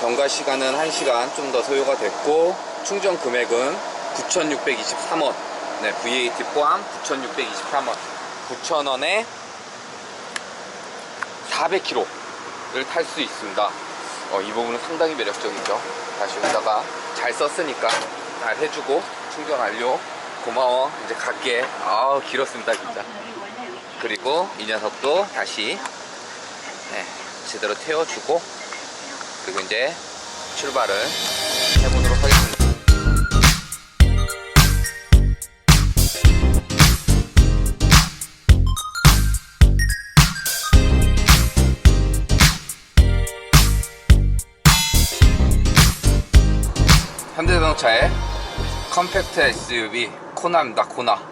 경과 시간은 1시간 좀 더 소요가 됐고, 충전 금액은 9,623원. 네, VAT 포함 9,623원. 9,000원에 400km를 탈 수 있습니다. 이 부분은 상당히 매력적이죠. 다시 여기다가 잘 썼으니까 잘 해주고, 충전 완료. 고마워. 이제 갈게. 길었습니다 진짜. 그리고 이 녀석도 다시 제대로 태워주고, 그리고 이제 출발을 해보도록 하겠습니다. 현대자동차의 컴팩트 SUV 코나입니다. 코나.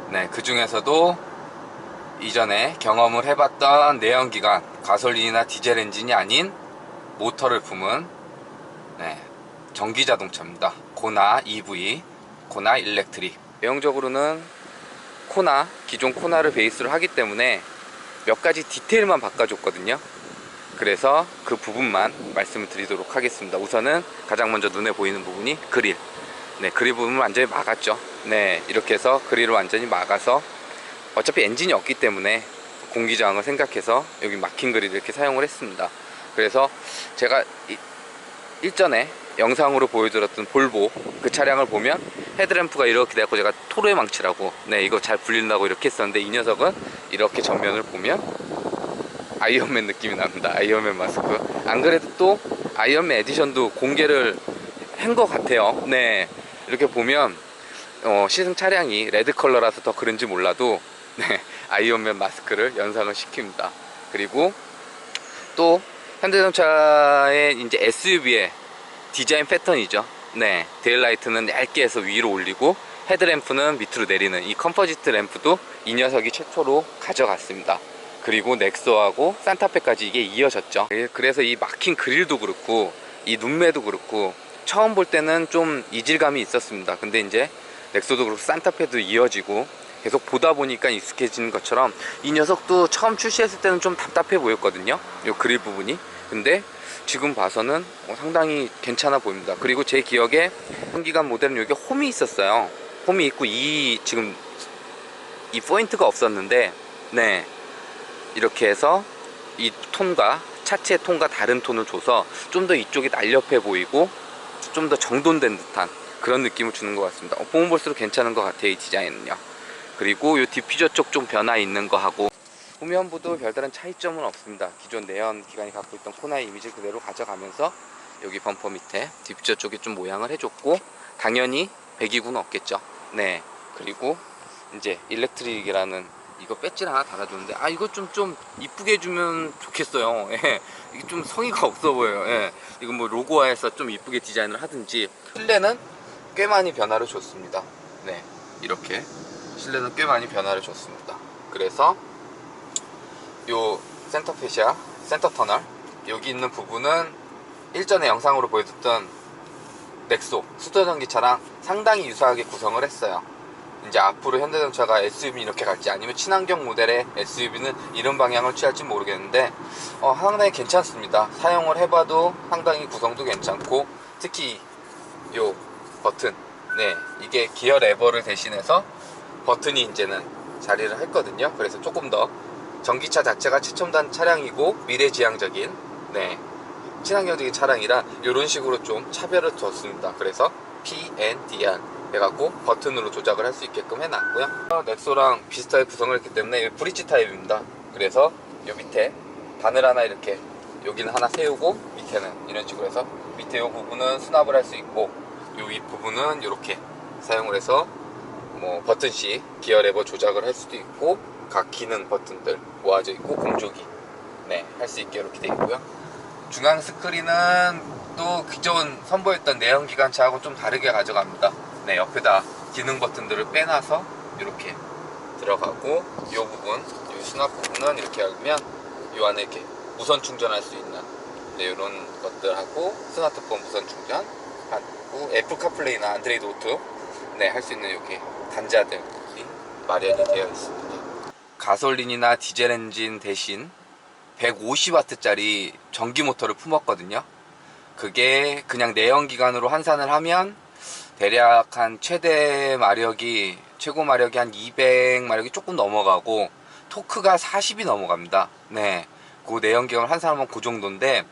네, 그 중에서도 이전에 경험을 해봤던 내연기관 가솔린이나 디젤 엔진이 아닌 모터를 품은 전기자동차입니다. 코나 EV, 코나 일렉트릭. 내용적으로는 코나, 기존 코나를 베이스로 하기 때문에 몇 가지 디테일만 바꿔줬거든요. 그래서 그 부분만 말씀을 드리도록 하겠습니다. 우선은 가장 먼저 눈에 보이는 부분이 그릴. 그릴 부분을 완전히 막았죠. 이렇게 해서 그릴을 완전히 막아서, 어차피 엔진이 없기 때문에 공기저항을 생각해서 여기 막힌 그릴을 이렇게 사용을 했습니다. 그래서 제가 일전에 영상으로 보여드렸던 볼보 그 차량을 보면 헤드램프가 이렇게 돼갖고 제가 토르의 망치라고 이거 잘 불린다고 이렇게 했었는데, 이 녀석은 이렇게 전면을 보면 아이언맨 느낌이 납니다. 아이언맨 마스크. 안 그래도 또 아이언맨 에디션도 공개를 한 것 같아요. 이렇게 보면 시승 차량이 레드 컬러라서 더 그런지 몰라도 아이언맨 마스크를 연상을 시킵니다. 그리고 또 현대자동차의 이제 SUV의 디자인 패턴이죠. 데일라이트는 얇게 해서 위로 올리고, 헤드램프는 밑으로 내리는 이 컴포지트 램프도 이 녀석이 최초로 가져갔습니다. 그리고 넥소하고 산타페까지 이게 이어졌죠. 그래서 이 막힌 그릴도 그렇고 이 눈매도 그렇고 처음 볼 때는 좀 이질감이 있었습니다. 근데 이제 넥소도 그렇고 산타페도 이어지고 계속 보다 보니까 익숙해지는 것처럼, 이 녀석도 처음 출시했을 때는 좀 답답해 보였거든요, 이 그릴 부분이. 근데 지금 봐서는 상당히 괜찮아 보입니다. 그리고 제 기억에 현기관 모델은 여기 홈이 있었어요. 홈이 있고 지금 이 포인트가 없었는데, 이렇게 해서 이 톤과 차체 톤과 다른 톤을 줘서 좀 더 이쪽이 날렵해 보이고 좀 더 정돈된 듯한 그런 느낌을 주는 것 같습니다. 보면 볼수록 괜찮은 것 같아요, 이 디자인은요. 그리고 이 디퓨저 쪽 좀 변화 있는 거 하고, 후면부도 별다른 차이점은 없습니다. 기존 내연 기관이 갖고 있던 코나의 이미지를 그대로 가져가면서 여기 범퍼 밑에 디퓨저 쪽에 좀 모양을 해줬고, 당연히 배기구는 없겠죠. 그리고 이제 일렉트릭이라는 이거 배지를 하나 달아줬는데, 이거 좀 이쁘게 해주면 좋겠어요. 이게 좀 성의가 없어 보여요. 이거 뭐 로고화해서 좀 이쁘게 디자인을 하든지. 실내는 꽤 많이 변화를 줬습니다. 이렇게 실내는 꽤 많이 변화를 줬습니다. 그래서 요 센터 페시아, 센터 터널 여기 있는 부분은 일전에 영상으로 보여줬던 넥소 수소전기차랑 상당히 유사하게 구성을 했어요. 이제 앞으로 현대자동차가 SUV 이렇게 갈지, 아니면 친환경 모델의 SUV는 이런 방향을 취할지 모르겠는데 상당히 괜찮습니다. 사용을 해봐도 상당히 구성도 괜찮고, 특히 요 버튼, 이게 기어 레버를 대신해서 버튼이 이제는 자리를 했거든요. 그래서 조금 더 전기차 자체가 최첨단 차량이고 미래지향적인 친환경적인 차량이라 이런 식으로 좀 차별을 뒀습니다. 그래서 PNDR 해갖고 버튼으로 조작을 할 수 있게끔 해놨고요. 넥소랑 비슷하게 구성을 했기 때문에 브릿지 타입입니다. 그래서 요 밑에 바늘 하나 이렇게 여기는 하나 세우고, 밑에는 이런 식으로 해서 밑에 요 부분은 수납을 할 수 있고, 요 윗 부분은 이렇게 사용을 해서 뭐 버튼씩 기어 레버 조작을 할 수도 있고, 각 기능 버튼들 모아져 있고, 공조기 할 수 있게 이렇게 되어 있고요. 중앙 스크린은 또 기존 선보였던 내연기관차하고 좀 다르게 가져갑니다. 옆에다 기능 버튼들을 빼놔서 이렇게 들어가고, 이 부분, 이 수납 부분은 이렇게 하면 이 안에 이렇게 무선 충전할 수 있는 이런 것들하고, 스마트폰 무선 충전 하고, 애플 카플레이나 안드로이드 오토 할 수 있는 이렇게 단자들이 마련이 되어 있습니다. 가솔린이나 디젤 엔진 대신 150W짜리 전기 모터를 품었거든요. 그게 그냥 내연기관으로 환산을 하면 대략 한 최고 마력이 한 200마력이 조금 넘어가고 토크가 40이 넘어갑니다. 네, 그 내연기관을 환산하면 그 정도인데,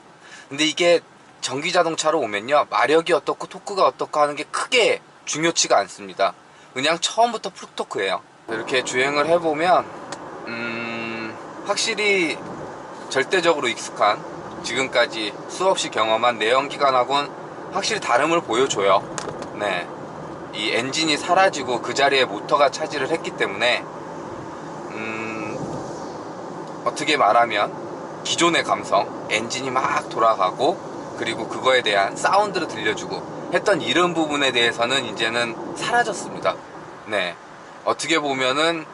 근데 이게 전기 자동차로 오면요, 마력이 어떻고 토크가 어떻고 하는 게 크게 중요치가 않습니다. 그냥 처음부터 풀토크예요. 이렇게 주행을 해보면 확실히 절대적으로 익숙한, 지금까지 수없이 경험한 내연기관하고는 확실히 다름을 보여줘요. 네, 이 엔진이 사라지고 그 자리에 모터가 차지를 했기 때문에 어떻게 말하면 기존의 감성, 엔진이 막 돌아가고 그리고 그거에 대한 사운드를 들려주고 했던 이런 부분에 대해서는 이제는 사라졌습니다. 네, 어떻게 보면은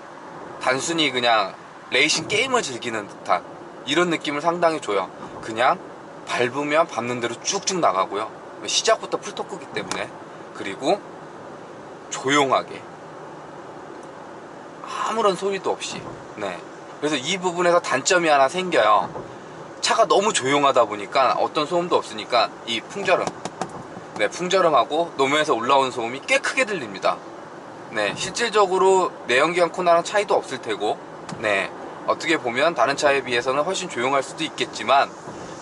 단순히 그냥 레이싱 게임을 즐기는 듯한 이런 느낌을 상당히 줘요. 그냥 밟으면 밟는 대로 쭉쭉 나가고요. 시작부터 풀토크이기 때문에. 그리고 조용하게, 아무런 소리도 없이. 네, 그래서 이 부분에서 단점이 하나 생겨요. 차가 너무 조용하다 보니까 어떤 소음도 없으니까 이 풍절음, 네, 풍절음하고 노면에서 올라오는 소음이 꽤 크게 들립니다. 네, 실질적으로 내연기관 코나랑 차이도 없을 테고, 네, 어떻게 보면 다른 차에 비해서는 훨씬 조용할 수도 있겠지만,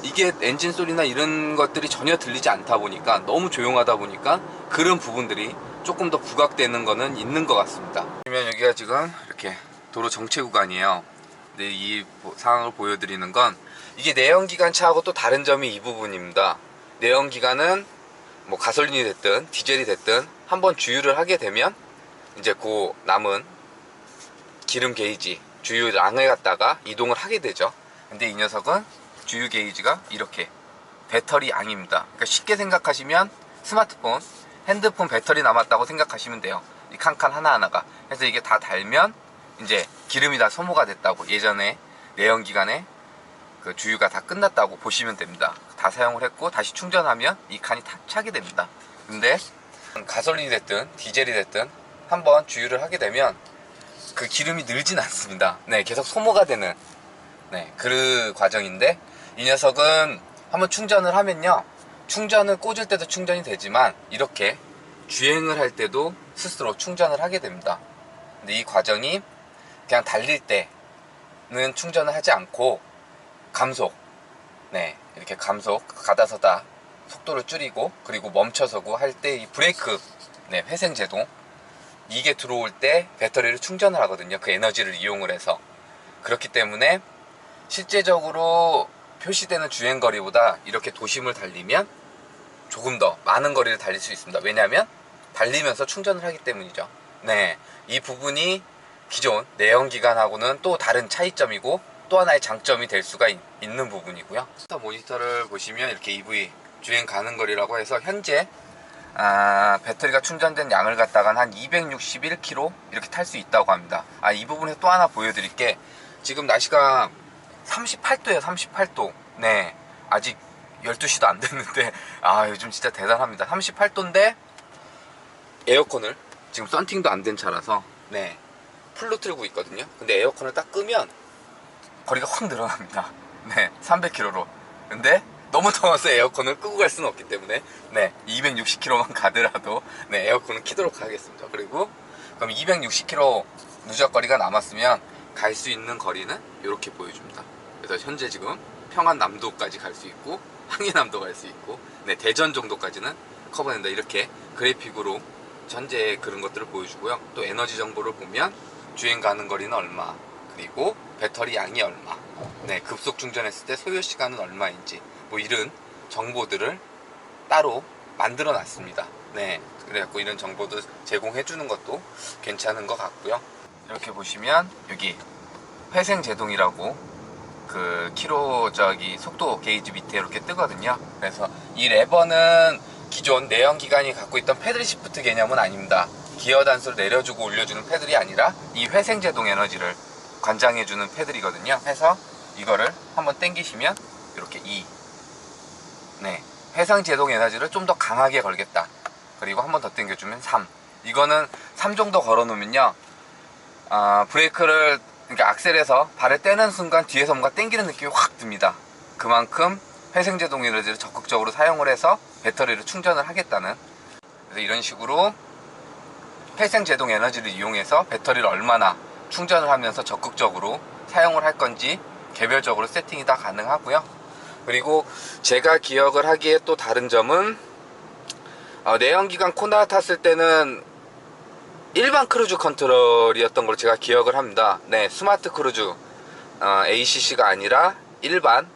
이게 엔진 소리나 이런 것들이 전혀 들리지 않다 보니까, 너무 조용하다 보니까 그런 부분들이 조금 더 부각되는 거는 있는 것 같습니다. 그러면 여기가 지금 이렇게 도로 정체 구간이에요. 근데 이 상황을 보여드리는 건, 이게 내연기관 차하고 또 다른 점이 이 부분입니다. 내연기관은 뭐 가솔린이 됐든 디젤이 됐든 한번 주유를 하게 되면 이제 그 남은 기름 게이지, 주유량을 갖다가 이동을 하게 되죠. 근데 이 녀석은 주유 게이지가 이렇게 배터리 양입니다. 그러니까 쉽게 생각하시면 스마트폰, 핸드폰 배터리 남았다고 생각하시면 돼요. 이 칸칸 하나하나가. 그래서 이게 다 달면 이제 기름이 다 소모가 됐다고, 예전에 내연기관에 그 주유가 다 끝났다고 보시면 됩니다. 다 사용을 했고 다시 충전하면 이 칸이 탁 차게 됩니다. 근데 가솔린이 됐든 디젤이 됐든 한번 주유를 하게 되면 그 기름이 늘진 않습니다. 네, 계속 소모가 되는, 네, 그 과정인데, 이 녀석은 한번 충전을 하면요, 충전을 꽂을 때도 충전이 되지만 이렇게 주행을 할 때도 스스로 충전을 하게 됩니다. 근데 이 과정이 그냥 달릴 때는 충전을 하지 않고 감속, 네, 이렇게 감속, 가다서다 속도를 줄이고 그리고 멈춰서고 할 때 이 브레이크, 네, 회생제동, 이게 들어올 때 배터리를 충전을 하거든요. 그 에너지를 이용을 해서. 그렇기 때문에 실제적으로 표시되는 주행거리보다 이렇게 도심을 달리면 조금 더 많은 거리를 달릴 수 있습니다. 왜냐하면 달리면서 충전을 하기 때문이죠. 네, 이 부분이 기존 내연기관하고는 또 다른 차이점이고 또 하나의 장점이 될 수가 있는 부분이고요. 모니터를 보시면 이렇게 EV 주행 가는 거리라고 해서 현재 배터리가 충전된 양을 갖다가 한 261km 이렇게 탈 수 있다고 합니다. 이 부분에 또 하나 보여드릴 게, 지금 날씨가 38도예요. 38도. 네, 아직 12시도 안 됐는데 요즘 진짜 대단합니다. 38도인데 에어컨을, 지금 썬팅도 안 된 차라서 네, 풀로 틀고 있거든요. 근데 에어컨을 딱 끄면 거리가 확 늘어납니다. 네, 300km로. 근데 너무 더워서 에어컨을 끄고 갈 수는 없기 때문에 네, 260km만 가더라도 네, 에어컨을 켜도록 하겠습니다. 그리고 그럼 260km 누적거리가 남았으면 갈 수 있는 거리는 이렇게 보여줍니다. 그래서 현재 지금 평안남도까지 갈 수 있고 항해남도 갈 수 있고, 네, 대전 정도까지는 커버된다. 이렇게 그래픽으로 현재 그런 것들을 보여주고요. 또 에너지 정보를 보면 주행 가는 거리는 얼마, 그리고 배터리 양이 얼마, 네, 급속 충전했을 때 소요 시간은 얼마인지, 뭐 이런 정보들을 따로 만들어 놨습니다. 네, 그래갖고 이런 정보도 제공해 주는 것도 괜찮은 것 같고요. 이렇게 보시면 여기 회생 제동이라고 그 속도 게이지 밑에 이렇게 뜨거든요. 그래서 이 레버는 기존 내연기관이 갖고 있던 패들 시프트 개념은 아닙니다. 기어 단수를 내려주고 올려주는 패들이 아니라 이 회생 제동 에너지를 관장해주는 패들이거든요. 해서 이거를 한번 당기시면 이렇게 네, 회생 제동 에너지를 좀 더 강하게 걸겠다. 그리고 한번 더 당겨주면 3. 이거는 3 정도 걸어 놓으면요, 브레이크를, 그러니까 악셀에서 발을 떼는 순간 뒤에서 뭔가 당기는 느낌이 확 듭니다. 그만큼 회생제동 에너지를 적극적으로 사용을 해서 배터리를 충전을 하겠다는, 그래서 이런 식으로 회생제동 에너지를 이용해서 배터리를 얼마나 충전을 하면서 적극적으로 사용을 할 건지 개별적으로 세팅이 다 가능하고요. 그리고 제가 기억을 하기에 또 다른 점은, 내연기관 코나 탔을 때는 일반 크루즈 컨트롤이었던 걸로 제가 기억을 합니다. 네, 스마트 크루즈, ACC가 아니라 일반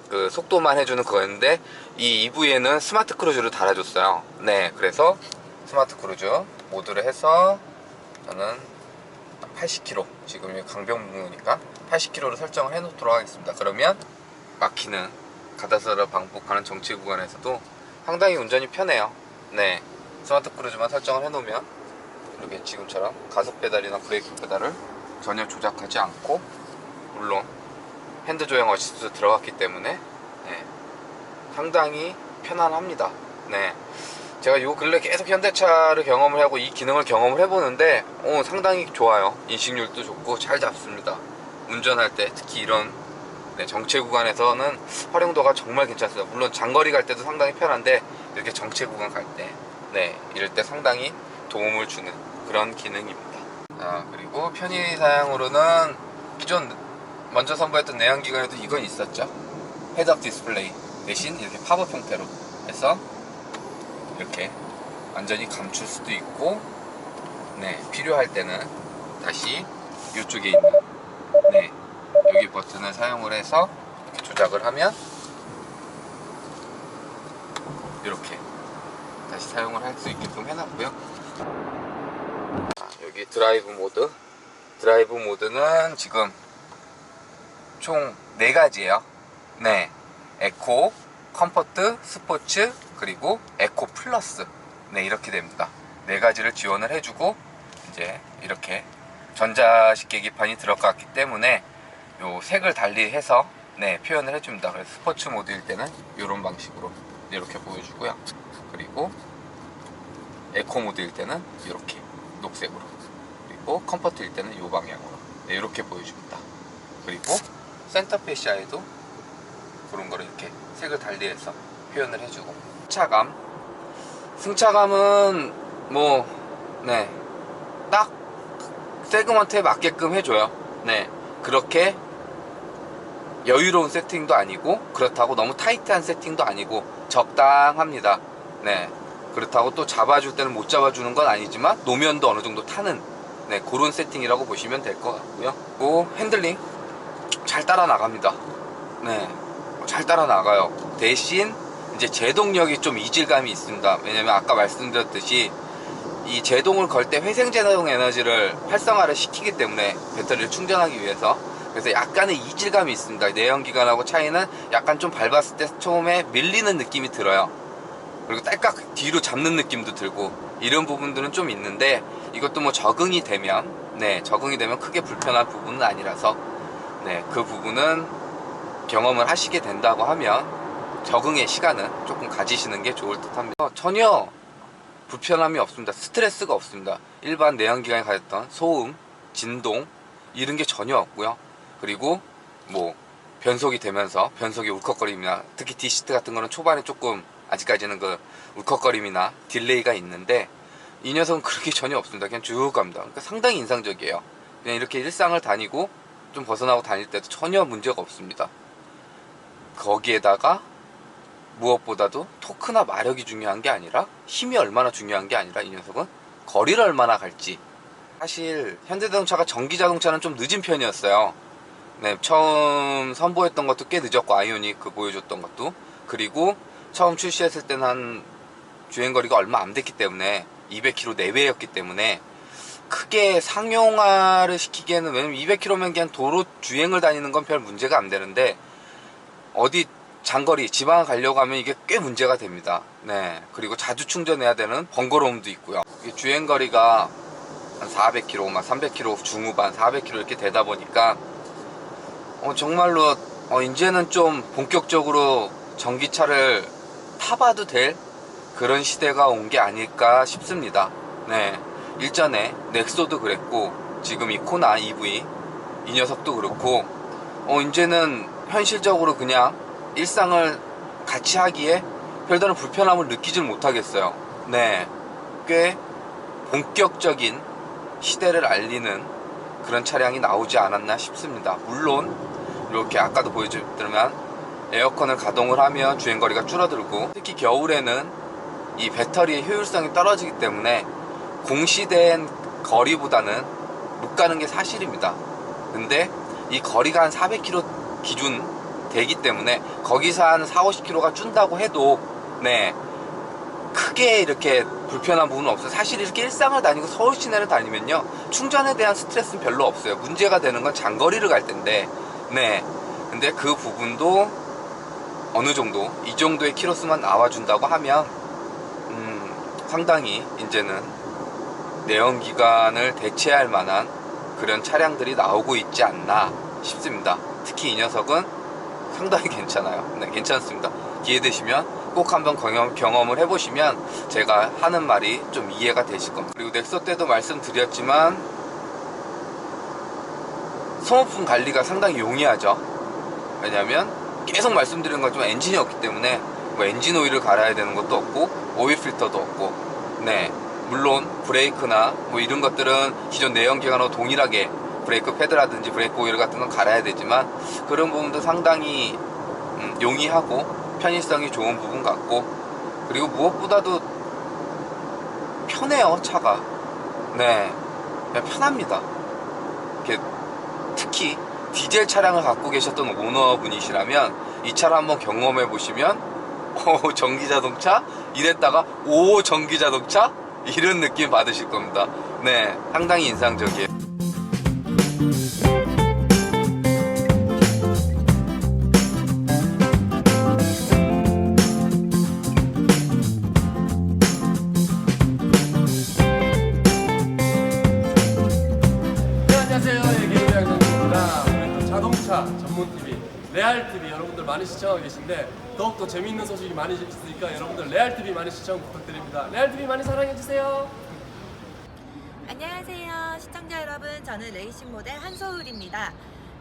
그 속도만 해주는 그거였는데, 이 EV에는 스마트 크루즈를 달아줬어요. 네, 그래서 스마트 크루즈 모드를 해서 저는 80km, 지금 강변북로니까 80km로 설정을 해 놓도록 하겠습니다. 그러면 막히는 가다서라 방폭하는 정체 구간에서도 상당히 운전이 편해요. 네, 스마트 크루즈만 설정을 해 놓으면 이렇게 지금처럼 가속 페달이나 브레이크 페달을 전혀 조작하지 않고, 물론 핸드 조향 어시스트 들어갔기 때문에 상당히 편안합니다. 네, 제가 요 근래 계속 현대차를 경험을 하고 이 기능을 경험을 해보는데 상당히 좋아요. 인식률도 좋고 잘 잡습니다. 운전할 때 특히 이런 정체 구간에서는 활용도가 정말 괜찮습니다. 물론 장거리 갈 때도 상당히 편한데, 이렇게 정체 구간 갈 때 이럴 때 상당히 도움을 주는 그런 기능입니다. 그리고 편의 사양으로는 기존 먼저 선보였던 내연기관에도 이건 있었죠. 헤드업 디스플레이 대신 이렇게 팝업 형태로 해서 이렇게 완전히 감출 수도 있고, 필요할 때는 다시 이쪽에 있는 여기 버튼을 사용을 해서 이렇게 조작을 하면 이렇게 다시 사용을 할 수 있게끔 해놨고요. 여기 드라이브 모드는 지금 총 4가지예요. 에코, 컴포트, 스포츠, 그리고 에코 플러스, 이렇게 됩니다. 4가지를 지원을 해주고, 이제 이렇게 전자식 계기판이 들어갔기 때문에 요 색을 달리해서 표현을 해줍니다. 그래서 스포츠 모드일 때는 이런 방식으로 이렇게 보여주고요. 그리고 에코 모드일 때는 이렇게 녹색으로, 그리고 컴포트일 때는 이 방향으로 이렇게 보여줍니다. 그리고 센터 페시아에도 그런 거를 이렇게 색을 달리해서 표현을 해주고, 승차감은 딱 세그먼트에 맞게끔 해줘요. 그렇게 여유로운 세팅도 아니고, 그렇다고 너무 타이트한 세팅도 아니고 적당합니다. 그렇다고 또 잡아줄 때는 못 잡아주는 건 아니지만 노면도 어느 정도 타는 그런 세팅이라고 보시면 될 것 같고요. 그리고 핸들링 잘 따라 나갑니다. 잘 따라 나가요. 대신 이제 제동력이 좀 이질감이 있습니다. 왜냐면 아까 말씀드렸듯이 이 제동을 걸 때 회생제동 에너지를 활성화를 시키기 때문에 배터리를 충전하기 위해서, 그래서 약간의 이질감이 있습니다. 내연기관하고 차이는 약간 좀 밟았을 때 처음에 밀리는 느낌이 들어요. 그리고 딸깍 뒤로 잡는 느낌도 들고, 이런 부분들은 좀 있는데, 이것도 적응이 되면 크게 불편한 부분은 아니라서 그 부분은 경험을 하시게 된다고 하면 적응의 시간은 조금 가지시는 게 좋을 듯 합니다. 전혀 불편함이 없습니다. 스트레스가 없습니다. 일반 내연기관에 가졌던 소음, 진동 이런 게 전혀 없고요. 그리고 변속이 되면서 변속이 울컥거림이나, 특히 D시트 같은 거는 초반에 조금 아직까지는 그 울컥거림이나 딜레이가 있는데, 이 녀석은 그런 게 전혀 없습니다. 그냥 쭉 갑니다. 그러니까 상당히 인상적이에요. 그냥 이렇게 일상을 다니고 좀 벗어나고 다닐 때도 전혀 문제가 없습니다. 거기에다가 무엇보다도 토크나 마력이 중요한 게 아니라, 힘이 얼마나 중요한 게 아니라, 이 녀석은 거리를 얼마나 갈지. 사실 현대자동차가 전기자동차는 좀 늦은 편이었어요. 처음 선보였던 것도 꽤 늦었고, 아이오닉 보여줬던 것도, 그리고 처음 출시했을 때는 한 주행거리가 얼마 안 됐기 때문에 200km 내외였기 때문에 크게 상용화를 시키기에는, 왜냐면 200km면 그냥 도로 주행을 다니는 건 별 문제가 안 되는데, 어디 장거리 지방 가려고 하면 이게 꽤 문제가 됩니다. 그리고 자주 충전해야 되는 번거로움도 있고요. 주행거리가 한 400km, 300km 중후반, 400km 이렇게 되다 보니까 정말로 이제는 좀 본격적으로 전기차를 타봐도 될 그런 시대가 온 게 아닐까 싶습니다. 일전에 넥소도 그랬고, 지금 이 코나 EV 이 녀석도 그렇고, 이제는 현실적으로 그냥 일상을 같이 하기에 별다른 불편함을 느끼질 못하겠어요. 네, 꽤 본격적인 시대를 알리는 그런 차량이 나오지 않았나 싶습니다. 물론 이렇게 아까도 보여드리면 에어컨을 가동을 하면 주행거리가 줄어들고, 특히 겨울에는 이 배터리의 효율성이 떨어지기 때문에 공시된 거리보다는 못 가는 게 사실입니다. 근데 이 거리가 한 400km 기준 되기 때문에 거기서 한 40-50km가 준다고 해도 네, 크게 이렇게 불편한 부분은 없어요. 사실 이렇게 일상을 다니고 서울 시내를 다니면요, 충전에 대한 스트레스는 별로 없어요. 문제가 되는 건 장거리를 갈 텐데, 네, 근데 그 부분도 어느 정도 이 정도의 키로수만 나와준다고 하면 상당히 이제는 내연기관을 대체할 만한 그런 차량들이 나오고 있지 않나 싶습니다. 특히 이 녀석은 상당히 괜찮아요. 네, 괜찮습니다. 기회 되시면 꼭 한번 경험을 해보시면 제가 하는 말이 좀 이해가 되실 겁니다. 그리고 넥소 때도 말씀드렸지만 소모품 관리가 상당히 용이하죠. 왜냐면 계속 말씀드리는 건 좀 엔진이 없기 때문에 뭐 엔진 오일을 갈아야 되는 것도 없고 오일 필터도 없고, 네, 물론 브레이크나 뭐 이런 것들은 기존 내연기관하고 동일하게 브레이크 패드라든지 브레이크 오일 같은 건 갈아야 되지만 그런 부분도 상당히 용이하고 편의성이 좋은 부분 같고, 그리고 무엇보다도 편해요, 차가. 네, 그냥 편합니다. 이렇게 특히 디젤 차량을 갖고 계셨던 오너분이시라면 이 차를 한번 경험해 보시면 전기자동차? 이랬다가 오, 전기자동차? 이런 느낌 받으실 겁니다. 네, 상당히 인상적이에요. 안녕하세요. 예계장입니다. 우리 또 자동차 전문 TV 레알 TV 여러분들 많이 시청하고 계신데 더욱더 재미있는 소식이 많이 있으니까 여러분들 레알 TV 많이 시청 부탁드립니다. 레알 TV 많이 사랑해 주세요. 안녕하세요 시청자 여러분, 저는 레이싱 모델 한소울입니다.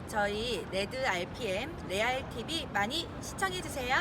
저희 레드 RPM 레알 TV 많이 시청해 주세요.